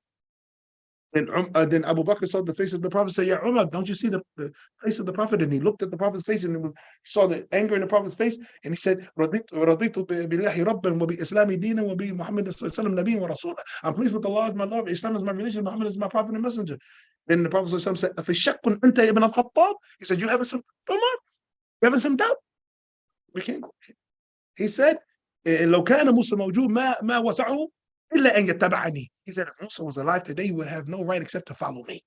And then Abu Bakr saw the face of the Prophet, say, "Ya Umar, don't you see the face of the Prophet?" And he looked at the Prophet's face and saw the anger in the Prophet's face. And he said, "رضيت بالله ربا وبإسلام دينا وبمحمد صلى الله عليه وسلم نبيا ورسولا." I'm pleased with Allah as my Lord, Islam is my religion, Muhammad is my prophet and messenger. Then the Prophet said, "أفي شك أنت يا ابن الخطاب?" He said, "You having some Umar? You having some doubt?" We can't go. He said, لو كان موسى موجود ما وسعه إلا أن يتبعني. He said, if Musa was alive today, he would have no right except to follow me.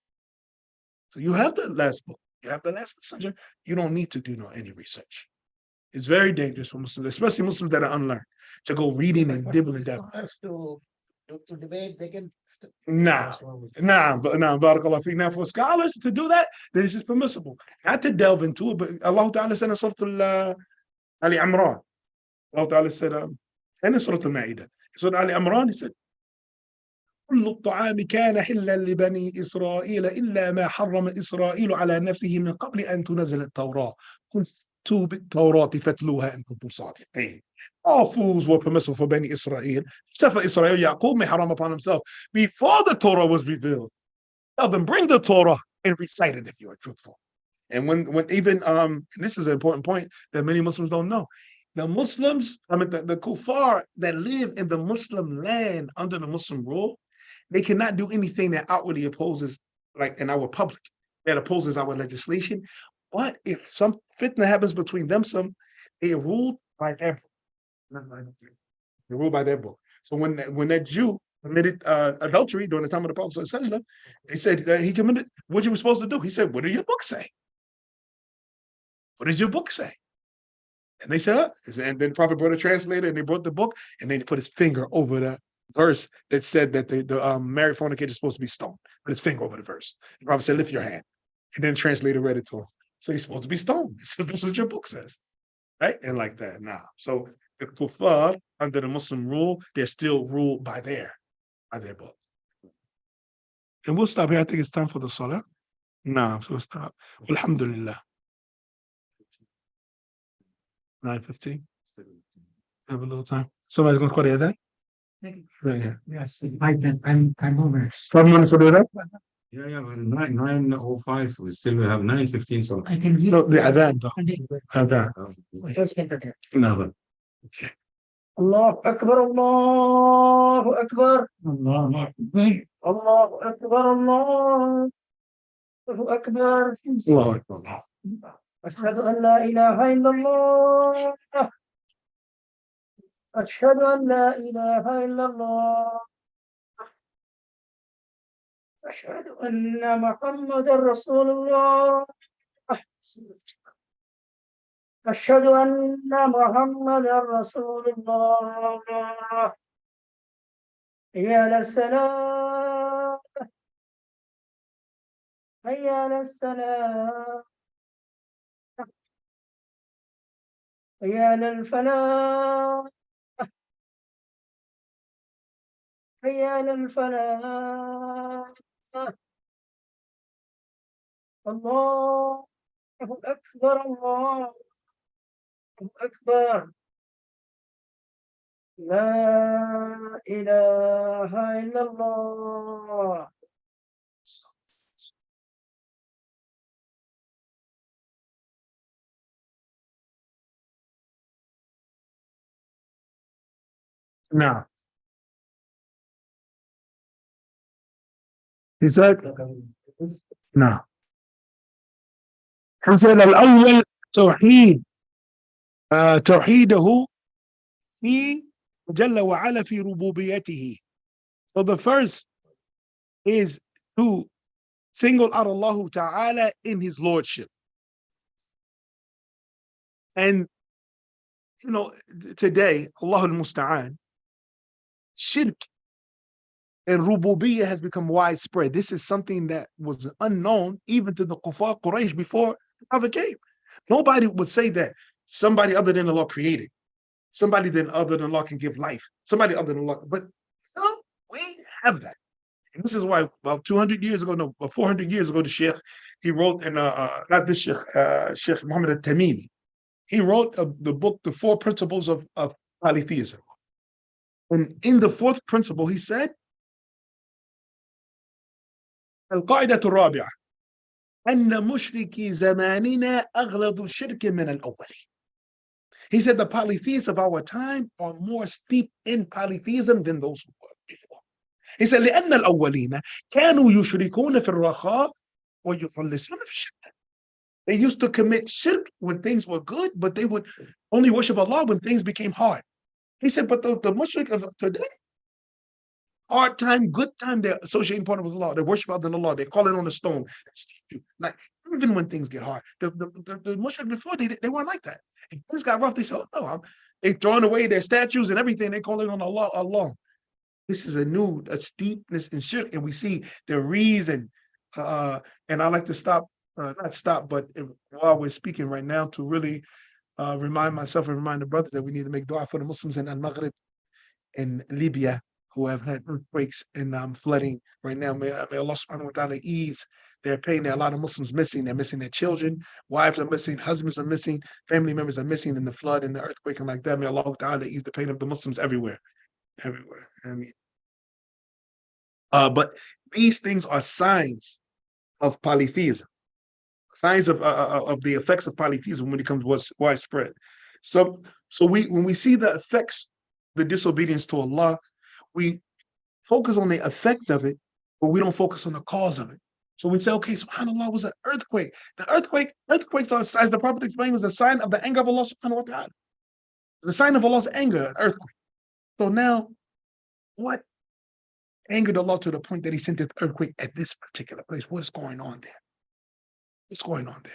So you have the last book, you have the last messenger. You don't need to do any research. It's very dangerous for Muslims, especially Muslims that are unlearned, to go reading and dibbling down. To debate, they can. Nah, barakallah feek. Now, for scholars to do that, this is permissible. Not to delve into it, but Allah Ta'ala said in Surah Ali Imran, Allah Ta'ala said, and in Surah Al-Ma'idah, Surah Ali Imran, he said, كل الطعام كان حلا لبني إسرائيل إلا ما حرم إسرائيل على نفسه من قبل أن تنزل التوراة قل فأتوا بالتوراة فاتلوها إن كنتم صادقين. All foods were permissible for Bani Israel, except for Israel. Yaqub made haram upon himself before the Torah was revealed. Tell them, bring the Torah and recite it if you are truthful. And when even and this is an important point that many Muslims don't know. The Muslims, the kuffar that live in the Muslim land under the Muslim rule, they cannot do anything that outwardly opposes, like in our public, that opposes our legislation. But if some fitna happens between them, they are ruled by their book. They ruled by their book. So when that Jew committed adultery during the time of the Prophet, they said that he committed, what you were supposed to do? He said, what do your book say? What does your book say? And they said, and then the Prophet brought a translator and they brought the book and then he put his finger over the verse that said that the married fornicator is supposed to be stoned. Put his finger over the verse. The Prophet said, lift your hand. And then the translator read it to him. So he's supposed to be stoned. So this is what your book says. Right? And like that now. So the kuffar under the Muslim rule, they're still ruled by their book. And we'll stop here. I think it's time for the salah. No, so we'll stop. Alhamdulillah. 9:15. Have a little time. Somebody's gonna call the other. Right here. Yes, I'm over. 5 minutes for that. Yeah, well, 9:05. We still have 9:15. So I can read. No, the adhan though. Adhan. No. Okay. الله أكبر الله أكبر الله أكبر الله أكبر الله أكبر الله أكبر. أشهد أن لا إله إلا الله أشهد أن لا إله إلا الله أشهد أن محمد رسول الله أشهد أن محمد رسول الله حي على السلام حي على السلام حي على الفلاح حي على الفلاح الله أكبر الله أكبر لا إله إلا الله No. He said, no. He said, الأول توحيد توحيده في جل وعلا في ربوبيته. So the first is to single out Allah Ta'ala in his lordship. And you know, today, Allah al-Musta'an, shirk and rububiyyah has become widespread. This is something that was unknown even to the Kuffar Quraysh before the Prophet came. Nobody would say that somebody other than Allah created, somebody other than Allah can give life, somebody other than Allah. But no, we have that. And this is why about 200 years ago, no, about 400 years ago, the Sheikh, he wrote, and not this Sheikh, Sheikh Muhammad al-Tamimi, he wrote the book, The Four Principles of Polytheism. And in the fourth principle, he said, القاعدة الرابعة أن مشركي زماننا أغلظ الشرك من الأول. He said the polytheists of our time are more steeped in polytheism than those who were before. He said لأن الأولين كانوا يشركون في الرخاء ويخلصون في الشدة. They used to commit shirk when things were good, but they would only worship Allah when things became hard. He said, but the mushrik of today, hard time, good time, they're associating part with Allah. They worship other than Allah. They're calling on the stone. Like, even when things get hard. The mushrik before, they weren't like that. If things got rough, they said, oh, no, they throwing away their statues and everything. They calling on Allah alone. This is a steepness in shirk, and we see the reason. And I like to not stop, but while we're speaking right now, to really remind myself and remind the brothers that we need to make dua for the Muslims in Al-Maghrib and Libya who have had earthquakes and flooding right now. May Allah subhanahu wa ta'ala ease their pain. There are a lot of Muslims missing. They're missing their children, wives are missing, husbands are missing, family members are missing in the flood and the earthquake and like that. May Allah ta'ala ease the pain of the Muslims everywhere. Everywhere. I mean, but these things are signs of polytheism. Signs of the effects of polytheism when it comes widespread. So when we see the effects, the disobedience to Allah, we focus on the effect of it, but we don't focus on the cause of it. So we say, okay, subhanAllah was an earthquake. The earthquakes are, as the Prophet explained, was a sign of the anger of Allah subhanahu wa ta'ala. The sign of Allah's anger, an earthquake. So now, what angered Allah to the point that he sent the earthquake at this particular place? What's going on there? What's going on there?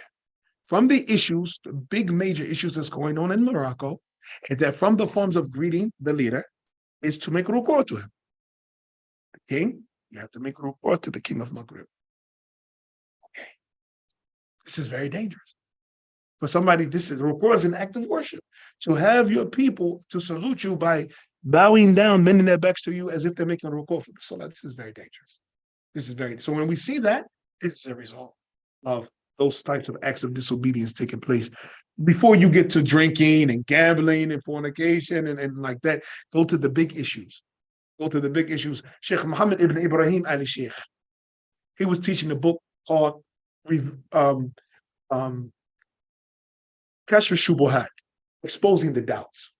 From the issues, the big major issues that's going on in Morocco, is that from the forms of greeting the leader is to make ruku' to him. The king, you have to make ruku' to the king of Maghrib. Okay. This is very dangerous. For somebody, ruku' is an act of worship. To have your people to salute you by bowing down, bending their backs to you as if they're making a ruku' for the salah, this is very dangerous. So when we see that, this is a result of those types of acts of disobedience taking place. Before you get to drinking and gambling and fornication and like that, go to the big issues. Sheikh Muhammad ibn Ibrahim al-Sheikh, he was teaching a book called Kashf Shubuhat, exposing the doubts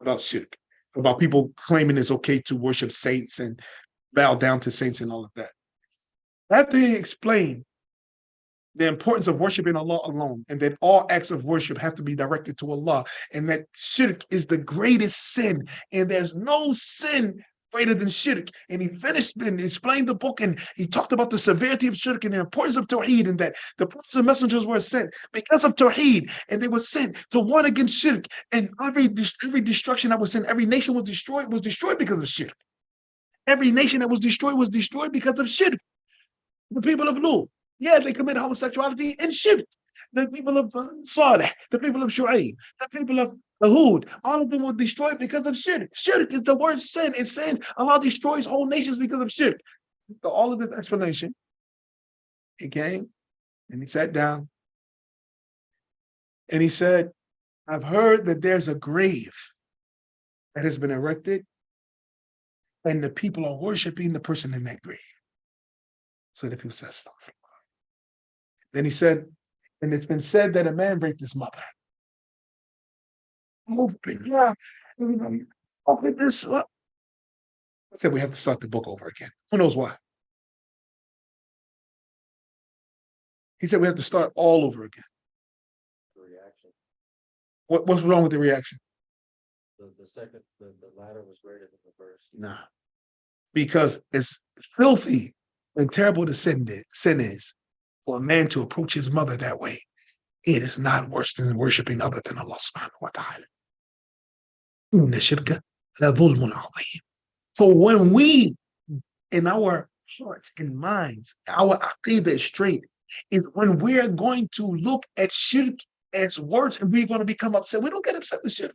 about shirk, about people claiming it's okay to worship saints and bow down to saints and all of that. After he explained the importance of worshiping Allah alone, and that all acts of worship have to be directed to Allah, and that shirk is the greatest sin, and there's no sin greater than shirk. And he finished and explained the book, and he talked about the severity of shirk and the importance of Tawheed, and that the prophets and messengers were sent because of Tawheed, and they were sent to warn against shirk. And every destruction that was sent, every nation was destroyed because of shirk. Every nation that was destroyed because of shirk. The people of Lut, yeah, they committed homosexuality and shirk. The people of Saleh, the people of Shu'aib, the people of Hud, all of them were destroyed because of shirk. Shirk is the worst sin. It's sin. Allah destroys whole nations because of shirk. So all of this explanation, he came and he sat down and he said, I've heard that there's a grave that has been erected and the people are worshiping the person in that grave. So the people said, stop. Then he said, and it's been said that a man raped his mother. Yeah. I said we have to start the book over again. Who knows why? He said we have to start all over again. The reaction, What's wrong with the reaction? the latter was greater than the first. Nah. Because it's filthy and terrible to sin is for a man to approach his mother that way. It is not worse than worshiping other than Allah subhanahu wa ta'ala. إن الشرك لظلم عظيم. So when we, in our hearts and minds, our aqidah is straight, is when we're going to look at shirk as words and we're going to become upset. We don't get upset with shirk.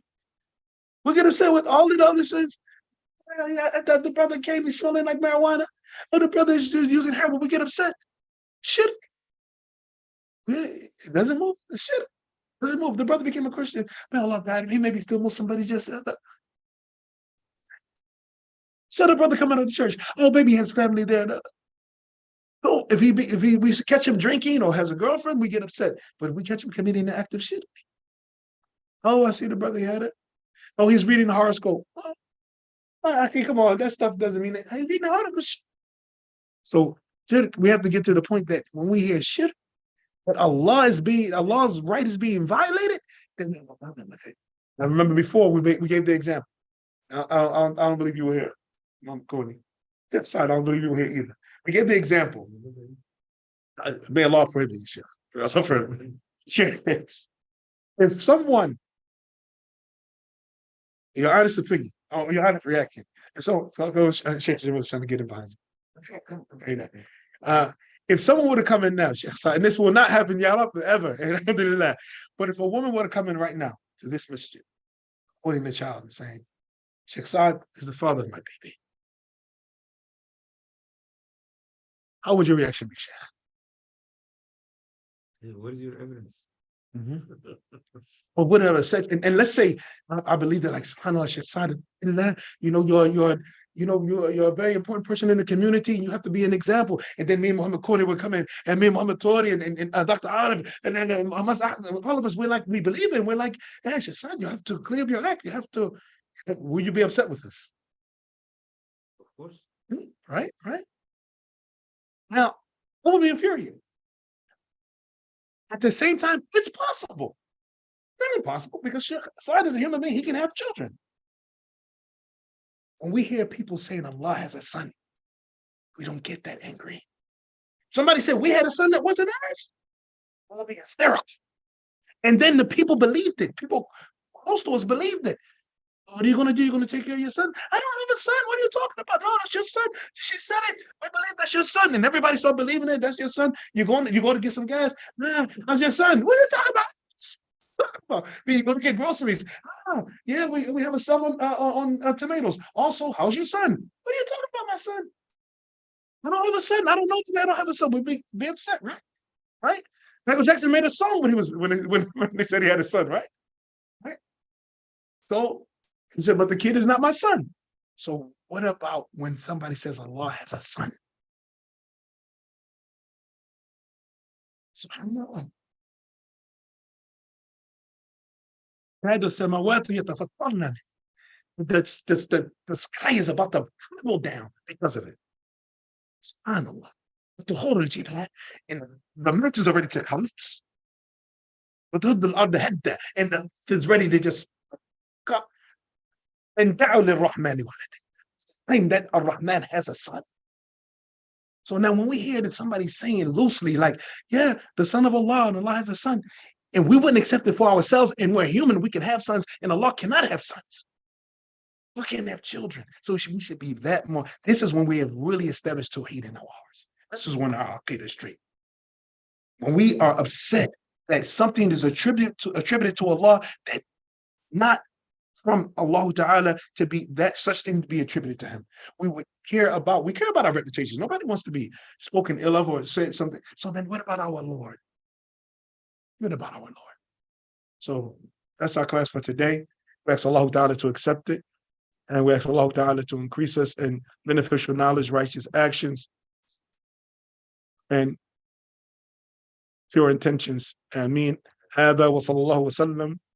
We get upset with all the other sins. The brother came, he's smelling like marijuana. Or the brother is using heroin, we get upset. Shirk. It doesn't move. The shirk doesn't move. The brother became a Christian. May Allah guide him. He may be still Muslim, but he's just so the brother come out of the church. Oh, baby, he has family there. So if we catch him drinking or has a girlfriend, we get upset. But if we catch him committing an act of shirk. Oh, I see the brother, he had it. Oh, he's reading the horoscope. Oh, I think, come on, that stuff doesn't mean it. He's reading the horoscope. So we have to get to the point that when we hear shirk, that Allah's right is being violated, then we have a problem with it. I remember before we gave the example. I don't believe you were here. I'm Cody. I don't believe you were here either. We gave the example. May Allah prohibit you, Sheikh. May Allah prohibit you. If someone, your honest opinion, or your honest reaction, and so Sheikh was trying to get it behind you. If someone were to come in now, Sheikh Saad, and this will not happen, ya Rabbi, ever, alhamdulillah, but if a woman were to come in right now to this masjid, holding the child and saying, Sheikh Saad is the father of my baby, how would your reaction be, Sheikh? What is your evidence? Or whatever said, and let's say I believe that, like subhanAllah, Sheikh Saad, you're a very important person in the community, and you have to be an example. And then me and Muhammad Kodi would come in, and me and Muhammad Tori and Dr. Arif, and then all of us, we believe in, we're like, hey, Sheikh Saad, you have to clear up your act. You have to, will you be upset with us? Of course. Right. Now, what would be infuriating? At the same time, it's possible. Not impossible, because Sheikh Saad is a human being, he can have children. When we hear people saying Allah has a son, we don't get that angry. Somebody said we had a son that wasn't ours. We'll be hysterical. And then the people believed it. People close to us believed it. What are you going to do? You're going to take care of your son? I don't have a son. What are you talking about? No, that's your son. She said it. We believe that's your son. And everybody started believing it. That's your son. You go to get some gas. Nah, that's your son. What are you talking about? You go to get groceries. Oh, yeah, we have a sale on tomatoes. Also, how's your son? What are you talking about, my son? I don't have a son. I don't know that I don't have a son. We'd be upset, right? Right? Michael Jackson made a song when they said he had a son, right? Right? So he said, but the kid is not my son. So what about when somebody says Allah has a son? SubhanAllah. The sky is about to trickle down because of it. SubhanAllah. The whole and the mountains are ready to collapse. But the head there, and it's ready to just cut. And saying that Ar-Rahman has a son. So now when we hear that somebody's saying loosely, like, yeah, the son of Allah and Allah has a son, and we wouldn't accept it for ourselves, and we're human, we can have sons, and Allah cannot have sons. We can't have children. So we should be that more. This is when we have really established Tawheed in our hearts. This is when our Aqidah is straight. When we are upset that something is attributed to Allah, that not from Allah Ta'ala to be that such thing to be attributed to him. We care about our reputations. Nobody wants to be spoken ill of or say something. So then what about our Lord? What about our Lord? So that's our class for today. We ask Allah Ta'ala to accept it. And we ask Allah Ta'ala to increase us in beneficial knowledge, righteous actions, and pure intentions. Ameen. هذا وصلى الله وسلم